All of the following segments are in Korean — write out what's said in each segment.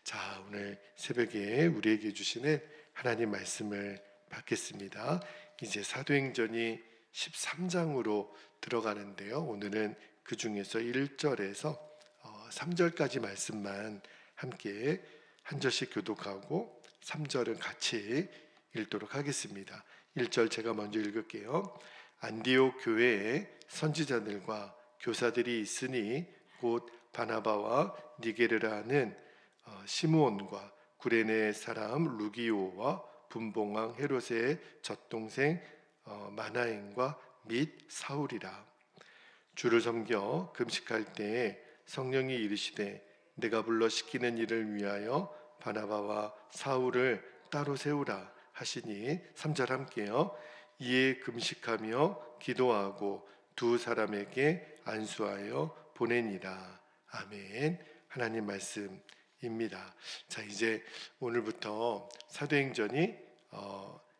자, 오늘 새벽에 우리에게 주시는 하나님 말씀을 받겠습니다. 이제 사도행전이 13장으로 들어가는데요. 오늘은 그 중에서 1절에서 3절까지 말씀만 함께 한 절씩 교독하고 3절은 같이 읽도록 하겠습니다. 1절 제가 먼저 읽을게요. 안디옥 교회에 선지자들과 교사들이 있으니 곧 바나바와 니게르라는 시므온과 구레네 사람 루기오와 분봉왕 헤롯의 젖동생 마나엔과 및 사울이라. 주를 섬겨 금식할 때에 성령이 이르시되 내가 불러 시키는 일을 위하여 바나바와 사울을 따로 세우라 하시니 3절 함께요. 이에 금식하며 기도하고 두 사람에게 안수하여 보내니라. 아멘. 하나님 말씀입니다. 자, 이제 오늘부터 사도행전이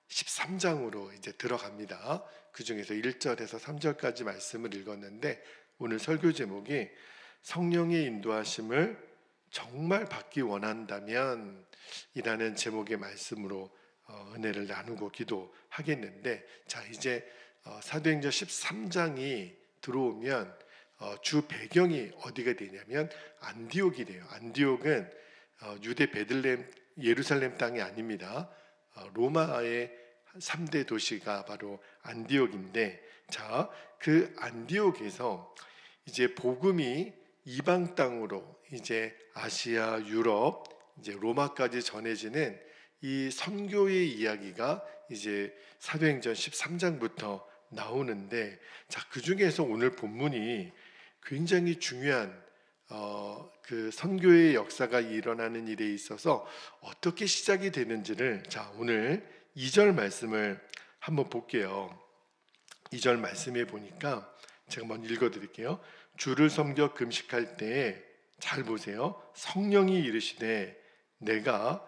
13장으로 이제 들어갑니다. 그 중에서 1절에서 3절까지 말씀을 읽었는데 오늘 설교 제목이 성령의 인도하심을 정말 받기 원한다면 이라는 제목의 말씀으로 은혜를 나누고 기도하겠는데, 자, 이제 사도행전 13장이 들어오면 주 배경이 어디가 되냐면 안디옥이 돼요. 안디옥은 유대 베들레헴 예루살렘 땅이 아닙니다. 로마의 3대 도시가 바로 안디옥인데, 자, 그 안디옥에서 이제 복음이 이방 땅으로 이제 아시아, 유럽, 이제 로마까지 전해지는 이 선교의 이야기가 이제 사도행전 13장부터 나오는데, 자, 그 중에서 오늘 본문이 굉장히 중요한 그 선교의 역사가 일어나는 일에 있어서 어떻게 시작이 되는지를, 자, 오늘 2절 말씀을 한번 볼게요. 2절 말씀에 보니까 제가 먼저 읽어드릴게요. 주를 섬겨 금식할 때에, 잘 보세요, 성령이 이르시되 내가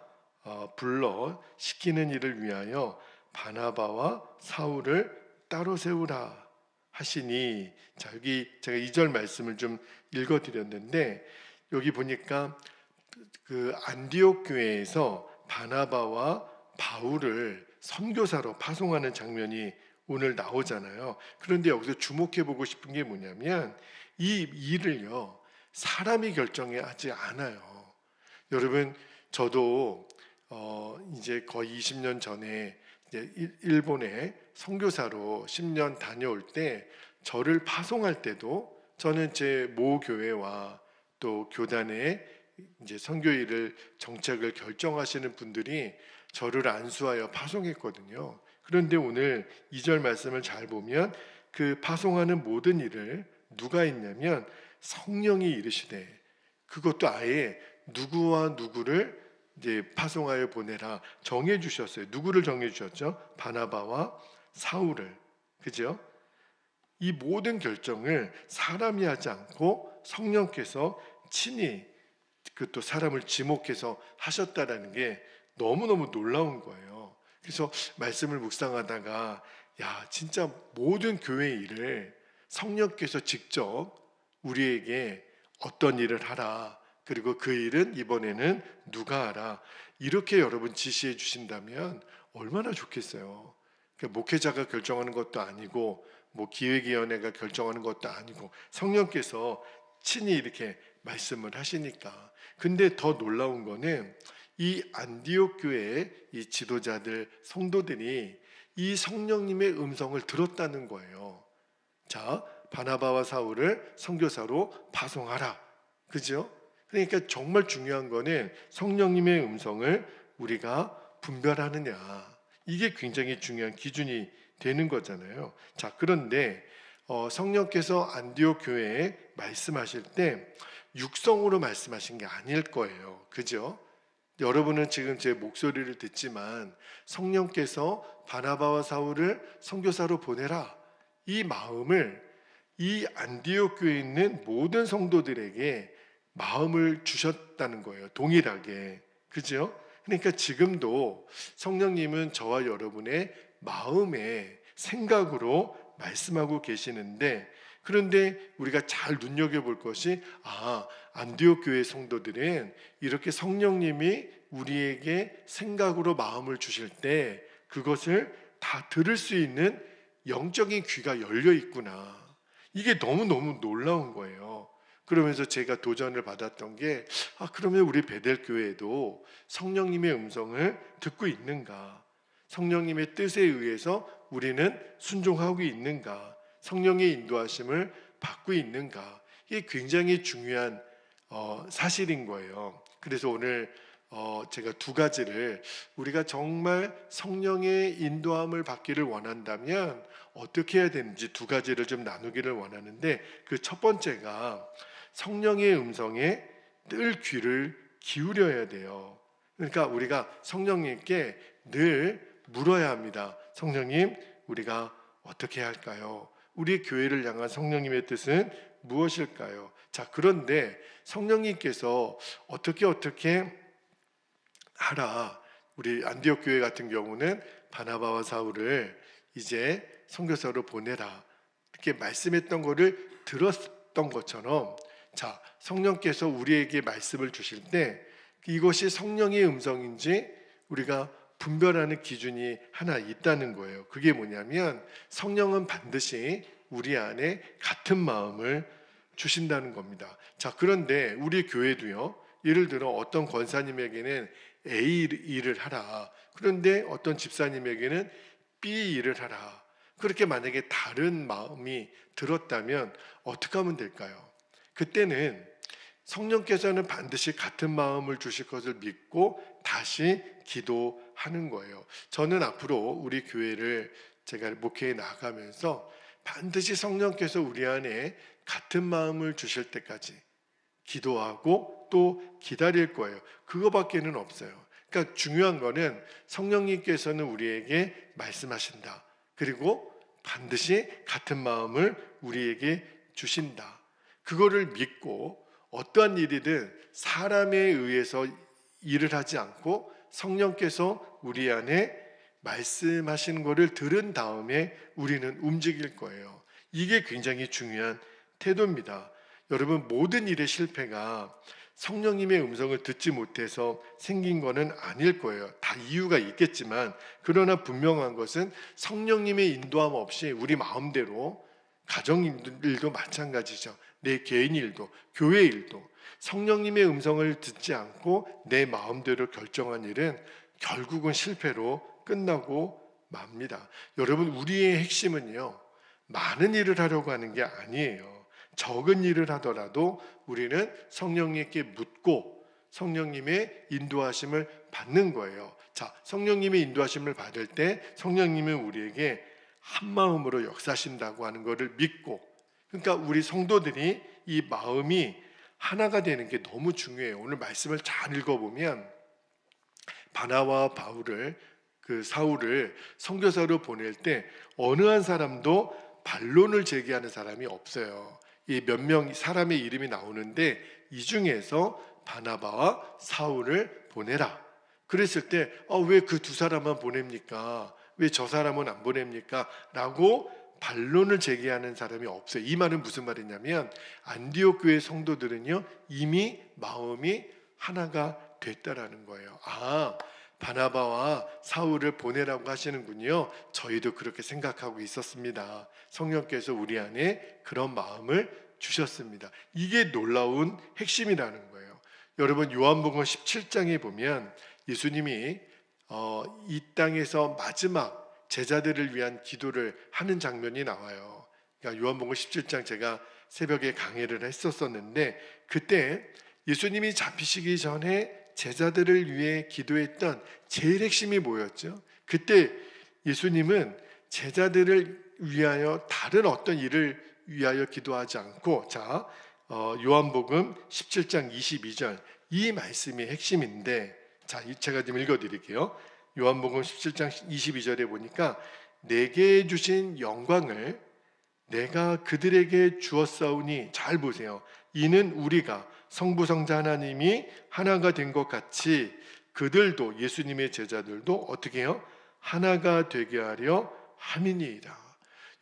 불러 시키는 일을 위하여 바나바와 사울을 따로 세우라 하시니, 자, 여기 제가 2절 말씀을 좀 읽어드렸는데 여기 보니까 그 안디옥 교회에서 바나바와 바울을 선교사로 파송하는 장면이 오늘 나오잖아요. 그런데 여기서 주목해 보고 싶은 게 뭐냐면 이 일을요 사람이 결정하지 않아요. 여러분, 저도 이제 거의 20년 전에 이제 일본에 선교사로 10년 다녀올 때 저를 파송할 때도 저는 제 모 교회와 또 교단의 이제 선교 일을 정책을 결정하시는 분들이 저를 안수하여 파송했거든요. 그런데 오늘 2절 말씀을 잘 보면 그 파송하는 모든 일을 누가 했냐면 성령이 이르시되, 그것도 아예 누구와 누구를 이제 파송하여 보내라 정해 주셨어요. 누구를 정해 주셨죠? 바나바와 사울을. 그죠? 이 모든 결정을 사람이 하지 않고 성령께서 친히 그 또 사람을 지목해서 하셨다라는 게 너무너무 놀라운 거예요. 그래서 말씀을 묵상하다가 야, 진짜 모든 교회 일을 성령께서 직접 우리에게 어떤 일을 하라, 그리고 그 일은 이번에는 누가 하라, 이렇게 여러분 지시해 주신다면 얼마나 좋겠어요. 그러니까 목회자가 결정하는 것도 아니고 뭐 기획위원회가 결정하는 것도 아니고 성령께서 친히 이렇게 말씀을 하시니까. 근데 더 놀라운 거는 이 안디옥 교회의 이 지도자들, 성도들이 이 성령님의 음성을 들었다는 거예요. 자, 바나바와 사울을 선교사로 파송하라. 그죠? 그러니까 정말 중요한 거는 성령님의 음성을 우리가 분별하느냐. 이게 굉장히 중요한 기준이 되는 거잖아요. 자, 그런데 성령께서 안디옥 교회에 말씀하실 때 육성으로 말씀하신 게 아닐 거예요. 그죠? 여러분은 지금 제 목소리를 듣지만 성령께서 바나바와 사울을 선교사로 보내라, 이 마음을 이 안디옥 교회에 있는 모든 성도들에게 마음을 주셨다는 거예요. 동일하게. 그죠? 그러니까 지금도 성령님은 저와 여러분의 마음에 생각으로 말씀하고 계시는데, 그런데 우리가 잘 눈여겨볼 것이 안디옥 교회 성도들은 이렇게 성령님이 우리에게 생각으로 마음을 주실 때 그것을 다 들을 수 있는 영적인 귀가 열려 있구나. 이게 너무너무 놀라운 거예요. 그러면서 제가 도전을 받았던 게 그러면 우리 베델 교회도 성령님의 음성을 듣고 있는가? 성령님의 뜻에 의해서 우리는 순종하고 있는가? 성령의 인도하심을 받고 있는가? 이게 굉장히 중요한 사실인 거예요. 그래서 오늘 제가 두 가지를 우리가 정말 성령의 인도함을 받기를 원한다면 어떻게 해야 되는지 두 가지를 좀 나누기를 원하는데, 그 첫 번째가 성령의 음성에 늘 귀를 기울여야 돼요. 그러니까 우리가 성령님께 늘 물어야 합니다. 성령님, 우리가 어떻게 해야 할까요? 우리 교회를 향한 성령님의 뜻은 무엇일까요? 자, 그런데 성령님께서 어떻게 하라. 우리 안디옥 교회 같은 경우는 바나바와 사울을 이제 선교사로 보내라, 이렇게 말씀했던 것을 들었던 것처럼, 자, 성령께서 우리에게 말씀을 주실 때 이것이 성령의 음성인지 우리가 분별하는 기준이 하나 있다는 거예요. 그게 뭐냐면 성령은 반드시 우리 안에 같은 마음을 주신다는 겁니다. 자, 그런데 우리 교회도요, 예를 들어 어떤 권사님에게는 A 일을 하라, 그런데 어떤 집사님에게는 B 일을 하라, 그렇게 만약에 다른 마음이 들었다면 어떻게 하면 될까요? 그때는 성령께서는 반드시 같은 마음을 주실 것을 믿고 다시 기도하는 거예요. 저는 앞으로 우리 교회를 제가 목회에 나가면서 반드시 성령께서 우리 안에 같은 마음을 주실 때까지 기도하고 또 기다릴 거예요. 그거밖에는 없어요. 그러니까 중요한 거는 성령님께서는 우리에게 말씀하신다. 그리고 반드시 같은 마음을 우리에게 주신다. 그거를 믿고 어떠한 일이든 사람에 의해서 일을 하지 않고 성령께서 우리 안에 말씀하시는 것을 들은 다음에 우리는 움직일 거예요. 이게 굉장히 중요한 태도입니다. 여러분, 모든 일의 실패가 성령님의 음성을 듣지 못해서 생긴 것은 아닐 거예요. 다 이유가 있겠지만, 그러나 분명한 것은 성령님의 인도함 없이 우리 마음대로, 가정 일도 마찬가지죠. 내 개인 일도, 교회 일도 성령님의 음성을 듣지 않고 내 마음대로 결정한 일은 결국은 실패로 끝나고 맙니다. 여러분, 우리의 핵심은요, 많은 일을 하려고 하는 게 아니에요. 적은 일을 하더라도 우리는 성령님께 묻고 성령님의 인도하심을 받는 거예요. 자, 성령님의 인도하심을 받을 때 성령님은 우리에게 한 마음으로 역사하신다고 하는 것을 믿고, 그러니까 우리 성도들이 이 마음이 하나가 되는 게 너무 중요해요. 오늘 말씀을 잘 읽어보면 바나바와 사울을 선교사로 보낼 때 어느 한 사람도 반론을 제기하는 사람이 없어요. 이 몇 명 사람의 이름이 나오는데 이 중에서 바나바와 사울을 보내라. 그랬을 때 왜 그 두 사람만 보냅니까? 왜 저 사람은 안 보냅니까? 라고 반론을 제기하는 사람이 없어요. 이 말은 무슨 말이냐면 안디옥 교회 성도들은요, 이미 마음이 하나가 됐다라는 거예요. 바나바와 사울을 보내라고 하시는군요. 저희도 그렇게 생각하고 있었습니다. 성령께서 우리 안에 그런 마음을 주셨습니다. 이게 놀라운 핵심이라는 거예요. 여러분, 요한복음 17장에 보면 예수님이 이 땅에서 마지막 제자들을 위한 기도를 하는 장면이 나와요. 그러니까 요한복음 17장 제가 새벽에 강해를 했었는데, 그때 예수님이 잡히시기 전에 제자들을 위해 기도했던 제일 핵심이 뭐였죠? 그때 예수님은 제자들을 위하여 다른 어떤 일을 위하여 기도하지 않고, 요한복음 17장 22절 이 말씀이 핵심인데, 제가 좀 읽어드릴게요. 요한복음 17장 22절에 보니까 내게 주신 영광을 내가 그들에게 주었사오니, 잘 보세요. 이는 우리가 성부 성자 하나님이 하나가 된 것 같이 그들도, 예수님의 제자들도 어떻게 해요? 하나가 되게 하려 함이니이다.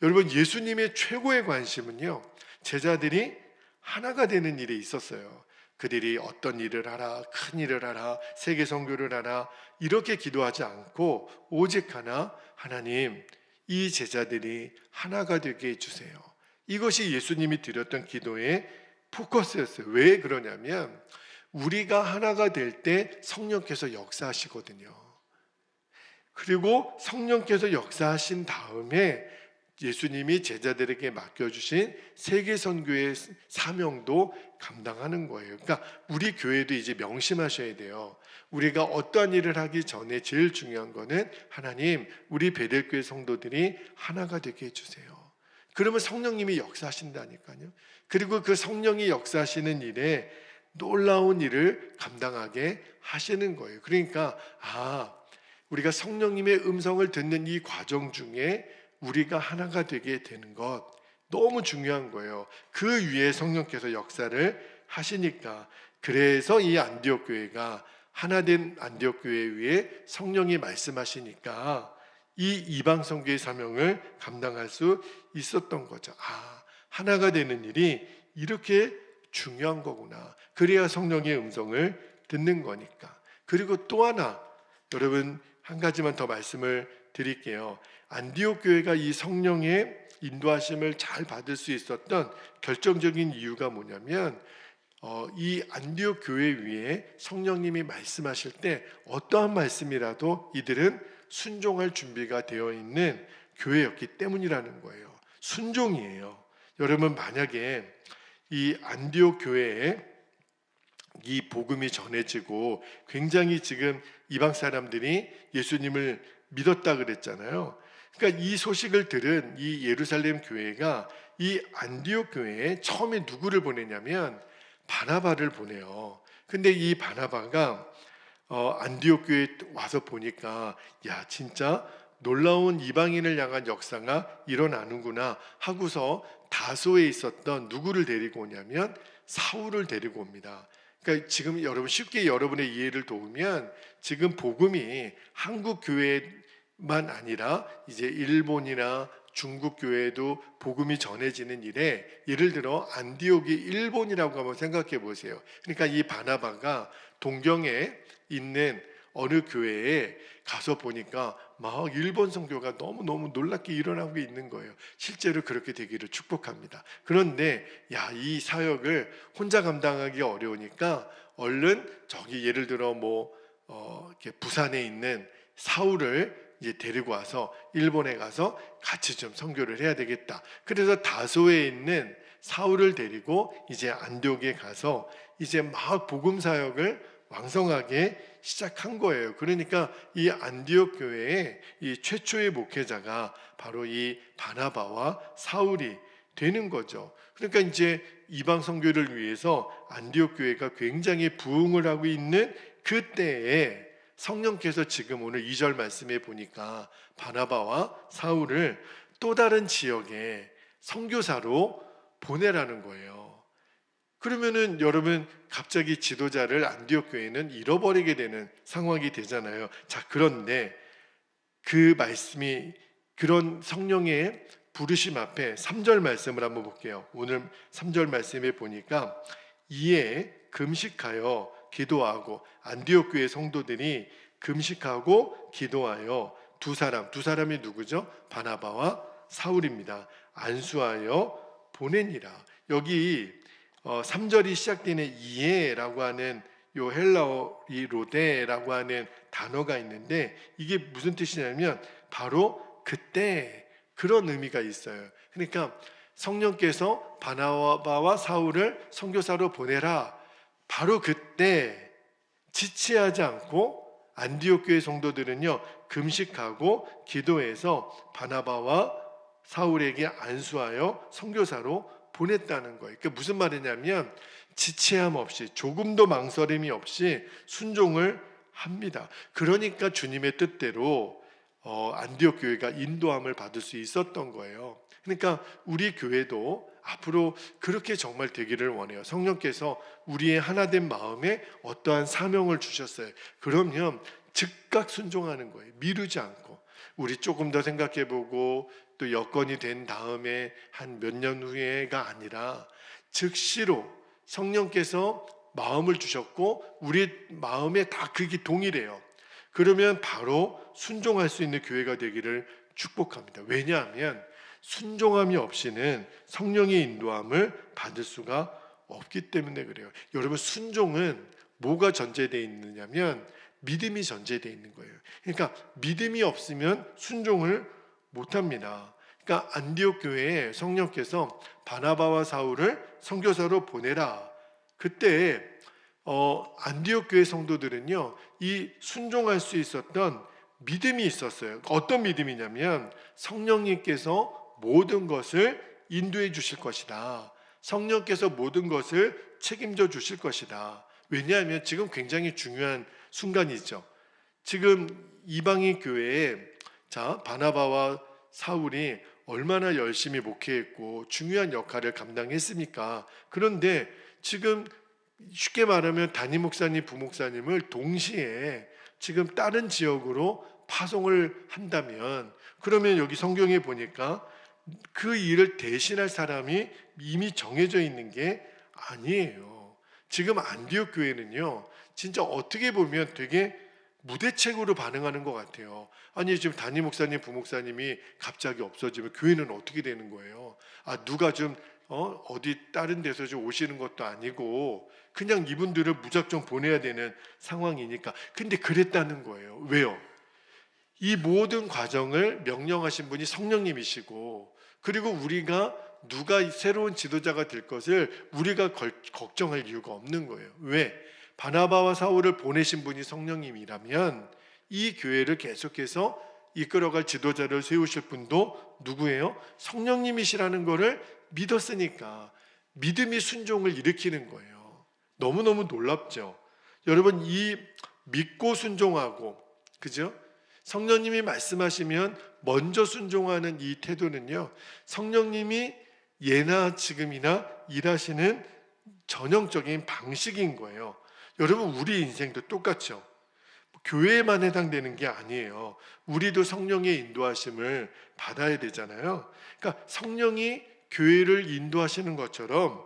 여러분, 예수님의 최고의 관심은요, 제자들이 하나가 되는 일에 있었어요. 그들이 어떤 일을 하라, 큰 일을 하라, 세계 선교를 하라, 이렇게 기도하지 않고 오직 하나, 하나님, 이 제자들이 하나가 되게 해주세요. 이것이 예수님이 드렸던 기도의 포커스였어요. 왜 그러냐면 우리가 하나가 될 때 성령께서 역사하시거든요. 그리고 성령께서 역사하신 다음에 예수님이 제자들에게 맡겨주신 세계 선교의 사명도 감당하는 거예요. 그러니까 우리 교회도 이제 명심하셔야 돼요. 우리가 어떠한 일을 하기 전에 제일 중요한 거는 하나님, 우리 베델교회 성도들이 하나가 되게 해주세요. 그러면 성령님이 역사하신다니까요. 그리고 그 성령이 역사하시는 일에 놀라운 일을 감당하게 하시는 거예요. 그러니까 우리가 성령님의 음성을 듣는 이 과정 중에 우리가 하나가 되게 되는 것 너무 중요한 거예요. 그 위에 성령께서 역사를 하시니까. 그래서 이 안디옥 교회가 하나된 안디옥 교회 위에 성령이 말씀하시니까 이 이방 선교의 사명을 감당할 수 있었던 거죠. 하나가 되는 일이 이렇게 중요한 거구나. 그래야 성령의 음성을 듣는 거니까. 그리고 또 하나, 여러분, 한 가지만 더 말씀을 드릴게요. 안디옥 교회가 이 성령의 인도하심을 잘 받을 수 있었던 결정적인 이유가 뭐냐면 이 안디옥 교회 위에 성령님이 말씀하실 때 어떠한 말씀이라도 이들은 순종할 준비가 되어 있는 교회였기 때문이라는 거예요. 순종이에요. 여러분, 만약에 이 안디옥 교회에 이 복음이 전해지고 굉장히 지금 이방 사람들이 예수님을 믿었다 그랬잖아요. 그러니까 이 소식을 들은 이 예루살렘 교회가 이 안디옥 교회에 처음에 누구를 보내냐면 바나바를 보내요. 근데 이 바나바가 안디옥 교회에 와서 보니까 진짜 놀라운 이방인을 향한 역사가 일어나는구나 하고서 다소에 있었던 누구를 데리고 오냐면 사울을 데리고 옵니다. 그러니까 지금 여러분 쉽게 여러분의 이해를 도우면 지금 복음이 한국 교회만 아니라 이제 일본이나 중국 교회에도 복음이 전해지는 일에 예를 들어 안디옥이 일본이라고 한번 생각해 보세요. 그러니까 이 바나바가 동경에 있는 어느 교회에 가서 보니까 막 일본 선교가 너무너무 놀랍게 일어나고 있는 거예요. 실제로 그렇게 되기를 축복합니다. 그런데 이 사역을 혼자 감당하기 어려우니까 얼른 저기 예를 들어 이렇게 부산에 있는 사울을 이제 데리고 와서 일본에 가서 같이 좀 선교를 해야 되겠다. 그래서 다소에 있는 사울을 데리고 이제 안디옥에 가서 이제 막 복음 사역을 왕성하게 시작한 거예요. 그러니까 이 안디옥 교회의 이 최초의 목회자가 바로 이 바나바와 사울이 되는 거죠. 그러니까 이제 이방 선교를 위해서 안디옥 교회가 굉장히 부흥을 하고 있는 그때에 성령께서 지금 오늘 2절 말씀에 보니까 바나바와 사울을 또 다른 지역에 선교사로 보내라는 거예요. 그러면은 여러분 갑자기 지도자를 안디옥 교회는 잃어버리게 되는 상황이 되잖아요. 그런데 그 말씀이 그런 성령의 부르심 앞에 3절 말씀을 한번 볼게요. 오늘 3절 말씀에 보니까 이에 금식하여 기도하고 안디옥 교회 성도들이 금식하고 기도하여 두 사람이 누구죠? 바나바와 사울입니다. 안수하여 보내니라. 여기 3절이 시작되는 이에라고 하는 요 헬라어 이 로데라고 하는 단어가 있는데 이게 무슨 뜻이냐면 바로 그때 그런 의미가 있어요. 그러니까 성령께서 바나바와 사울을 선교사로 보내라. 바로 그때 지체하지 않고 안디옥 교회 성도들은요 금식하고 기도해서 바나바와 사울에게 안수하여 선교사로 보냈다는 거예요. 그러니까 무슨 말이냐면 지체함 없이 조금도 망설임이 없이 순종을 합니다. 그러니까 주님의 뜻대로 안디옥 교회가 인도함을 받을 수 있었던 거예요. 그러니까 우리 교회도 앞으로 그렇게 정말 되기를 원해요. 성령께서 우리의 하나된 마음에 어떠한 사명을 주셨어요. 그러면 즉각 순종하는 거예요. 미루지 않고. 우리 조금 더 생각해보고 또 여건이 된 다음에 한 몇 년 후에가 아니라 즉시로 성령께서 마음을 주셨고 우리 마음에 다 그게 동일해요. 그러면 바로 순종할 수 있는 교회가 되기를 축복합니다. 왜냐하면 순종함이 없이는 성령의 인도함을 받을 수가 없기 때문에 그래요. 여러분, 순종은 뭐가 전제되어 있느냐면 믿음이 전제되어 있는 거예요. 그러니까 믿음이 없으면 순종을 못합니다. 그러니까 안디옥 교회에 성령께서 바나바와 사울을 선교사로 보내라. 그때 안디옥 교회 성도들은요, 이 순종할 수 있었던 믿음이 있었어요. 어떤 믿음이냐면 성령님께서 모든 것을 인도해 주실 것이다. 성령께서 모든 것을 책임져 주실 것이다. 왜냐하면 지금 굉장히 중요한 순간이죠. 지금 이방인 교회에 바나바와 사울이 얼마나 열심히 목회했고 중요한 역할을 감당했습니까? 그런데 지금 쉽게 말하면 담임 목사님, 부목사님을 동시에 지금 다른 지역으로 파송을 한다면, 그러면 여기 성경에 보니까 그 일을 대신할 사람이 이미 정해져 있는 게 아니에요. 지금 안디옥 교회는요, 진짜 어떻게 보면 되게 무대책으로 반응하는 것 같아요. 아니, 지금 담임 목사님, 부목사님이 갑자기 없어지면 교회는 어떻게 되는 거예요? 누가 좀 어디 다른 데서 좀 오시는 것도 아니고 그냥 이분들을 무작정 보내야 되는 상황이니까. 근데 그랬다는 거예요. 왜요? 이 모든 과정을 명령하신 분이 성령님이시고, 그리고 우리가 누가 새로운 지도자가 될 것을 우리가 걱정할 이유가 없는 거예요. 왜? 바나바와 사울을 보내신 분이 성령님이라면 이 교회를 계속해서 이끌어갈 지도자를 세우실 분도 누구예요? 성령님이시라는 것을 믿었으니까 믿음이 순종을 일으키는 거예요. 너무너무 놀랍죠? 여러분, 이 믿고 순종하고, 그죠? 성령님이 말씀하시면 먼저 순종하는 이 태도는요, 성령님이 예나 지금이나 일하시는 전형적인 방식인 거예요. 여러분, 우리 인생도 똑같죠. 교회에만 해당되는 게 아니에요. 우리도 성령의 인도하심을 받아야 되잖아요. 그러니까 성령이 교회를 인도하시는 것처럼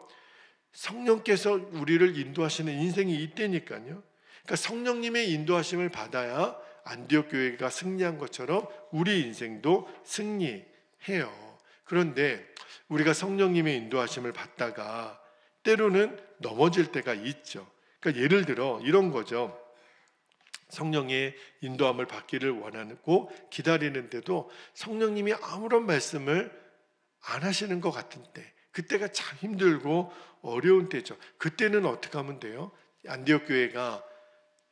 성령께서 우리를 인도하시는 인생이 있다니까요. 그러니까 성령님의 인도하심을 받아야 안디옥 교회가 승리한 것처럼 우리 인생도 승리해요. 그런데 우리가 성령님의 인도하심을 받다가 때로는 넘어질 때가 있죠. 그러니까 예를 들어 이런 거죠. 성령의 인도함을 받기를 원하고 기다리는데도 성령님이 아무런 말씀을 안 하시는 것 같은 때, 그때가 참 힘들고 어려운 때죠. 그때는 어떻게 하면 돼요? 안디옥 교회가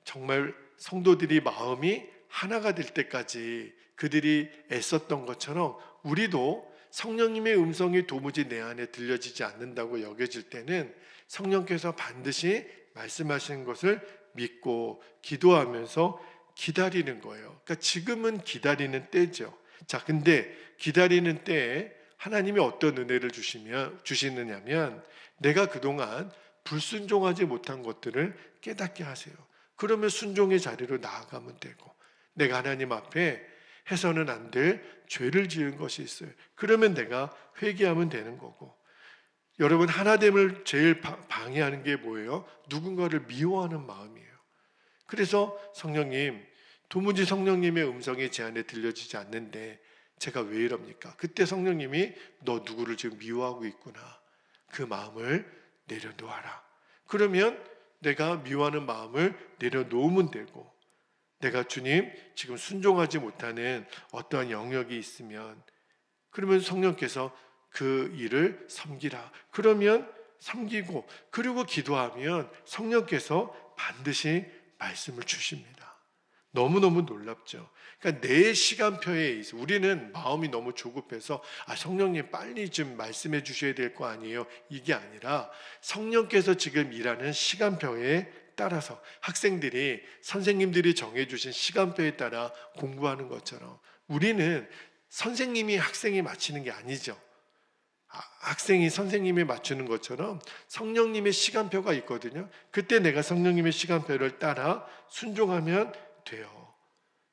정말 성도들이 마음이 하나가 될 때까지 그들이 애썼던 것처럼 우리도 성령님의 음성이 도무지 내 안에 들려지지 않는다고 여겨질 때는 성령께서 반드시 말씀하시는 것을 믿고 기도하면서 기다리는 거예요. 그러니까 지금은 기다리는 때죠. 자, 근데 기다리는 때에 하나님이 어떤 은혜를 주시느냐면 내가 그동안 불순종하지 못한 것들을 깨닫게 하세요. 그러면 순종의 자리로 나아가면 되고, 내가 하나님 앞에 해서는 안 될 죄를 지은 것이 있어요. 그러면 내가 회개하면 되는 거고. 여러분, 하나됨을 제일 방해하는 게 뭐예요? 누군가를 미워하는 마음이에요. 그래서 성령님, 도무지 성령님의 음성이 제 안에 들려지지 않는데 제가 왜 이럽니까? 그때 성령님이 너 누구를 지금 미워하고 있구나, 그 마음을 내려놓아라. 그러면 내가 미워하는 마음을 내려놓으면 되고, 내가 주님 지금 순종하지 못하는 어떠한 영역이 있으면 그러면 성령께서 그 일을 섬기라. 그러면 섬기고, 그리고 기도하면 성령께서 반드시 말씀을 주십니다. 너무너무 놀랍죠. 그러니까 내 시간표에 있어. 우리는 마음이 너무 조급해서 성령님 빨리 좀 말씀해 주셔야 될 거 아니에요, 이게 아니라 성령께서 지금 일하는 시간표에 따라서, 학생들이 선생님들이 정해주신 시간표에 따라 공부하는 것처럼 우리는 선생님이 학생이 맞추는 게 아니죠. 학생이 선생님이 맞추는 것처럼 성령님의 시간표가 있거든요. 그때 내가 성령님의 시간표를 따라 순종하면 돼요.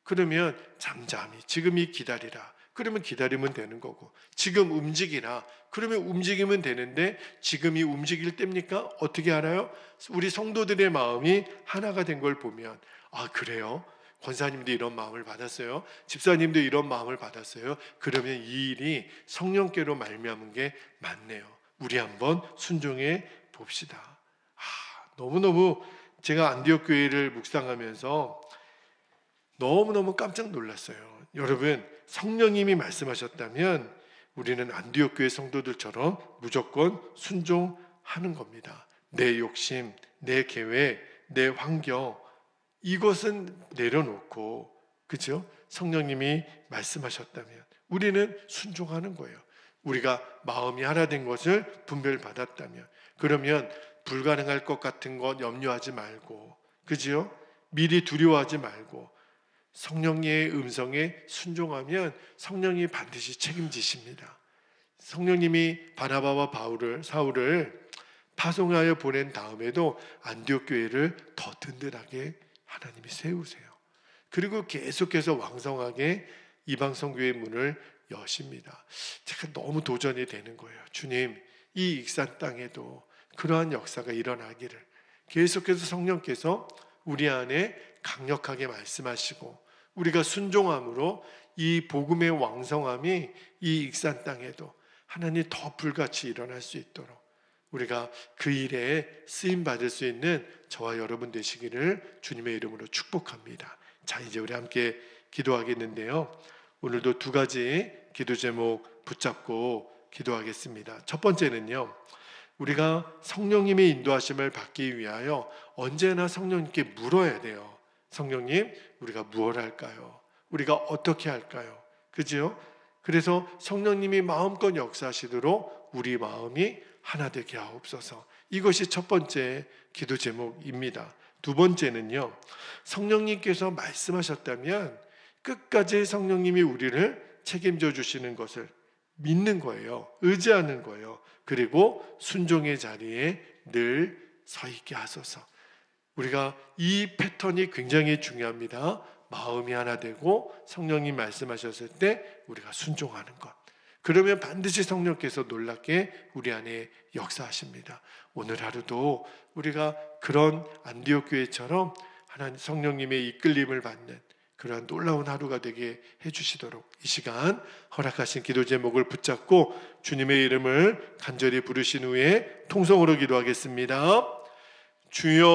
그러면 잠잠히 지금이 기다리라. 그러면 기다리면 되는 거고, 지금 움직이라. 그러면 움직이면 되는데 지금이 움직일 때입니까? 어떻게 알아요? 우리 성도들의 마음이 하나가 된 걸 보면, 아 그래요? 권사님도 이런 마음을 받았어요. 집사님도 이런 마음을 받았어요. 그러면 이 일이 성령께로 말미암은 게 맞네요. 우리 한번 순종해 봅시다. 너무너무 제가 안디옥 교회를 묵상하면서 너무너무 깜짝 놀랐어요. 여러분, 성령님이 말씀하셨다면 우리는 안디옥 교회 성도들처럼 무조건 순종하는 겁니다. 내 욕심, 내 계획, 내 환경, 이것은 내려놓고, 그죠? 성령님이 말씀하셨다면 우리는 순종하는 거예요. 우리가 마음이 하나 된 것을 분별받았다면, 그러면 불가능할 것 같은 것 염려하지 말고, 그지요? 미리 두려워하지 말고 성령의 음성에 순종하면 성령이 반드시 책임지십니다. 성령님이 바나바와 사울을 파송하여 보낸 다음에도 안디옥 교회를 더 든든하게 하나님이 세우세요. 그리고 계속해서 왕성하게 이방 선교의 문을 여십니다. 제가 너무 도전이 되는 거예요. 주님, 이 익산 땅에도 그러한 역사가 일어나기를, 계속해서 성령께서 우리 안에 강력하게 말씀하시고 우리가 순종함으로 이 복음의 왕성함이 이 익산 땅에도 하나님 더 불같이 일어날 수 있도록 우리가 그 일에 쓰임 받을 수 있는 저와 여러분 되시기를 주님의 이름으로 축복합니다. 자, 이제 우리 함께 기도하겠는데요. 오늘도 두 가지 기도 제목 붙잡고 기도하겠습니다. 첫 번째는요, 우리가 성령님의 인도하심을 받기 위하여 언제나 성령님께 물어야 돼요. 성령님, 우리가 무엇을 할까요? 우리가 어떻게 할까요? 그죠? 그래서 성령님이 마음껏 역사하시도록 우리 마음이 하나 되게 하옵소서. 이것이 첫 번째 기도 제목입니다. 두 번째는요, 성령님께서 말씀하셨다면 끝까지 성령님이 우리를 책임져 주시는 것을 믿는 거예요. 의지하는 거예요. 그리고 순종의 자리에 늘 서 있게 하소서. 우리가 이 패턴이 굉장히 중요합니다. 마음이 하나 되고 성령님 말씀하셨을 때 우리가 순종하는 것. 그러면 반드시 성령께서 놀랍게 우리 안에 역사하십니다. 오늘 하루도 우리가 그런 안디옥 교회처럼 하나님 성령님의 이끌림을 받는 그러한 놀라운 하루가 되게 해주시도록 이 시간 허락하신 기도 제목을 붙잡고 주님의 이름을 간절히 부르신 후에 통성으로 기도하겠습니다. 주여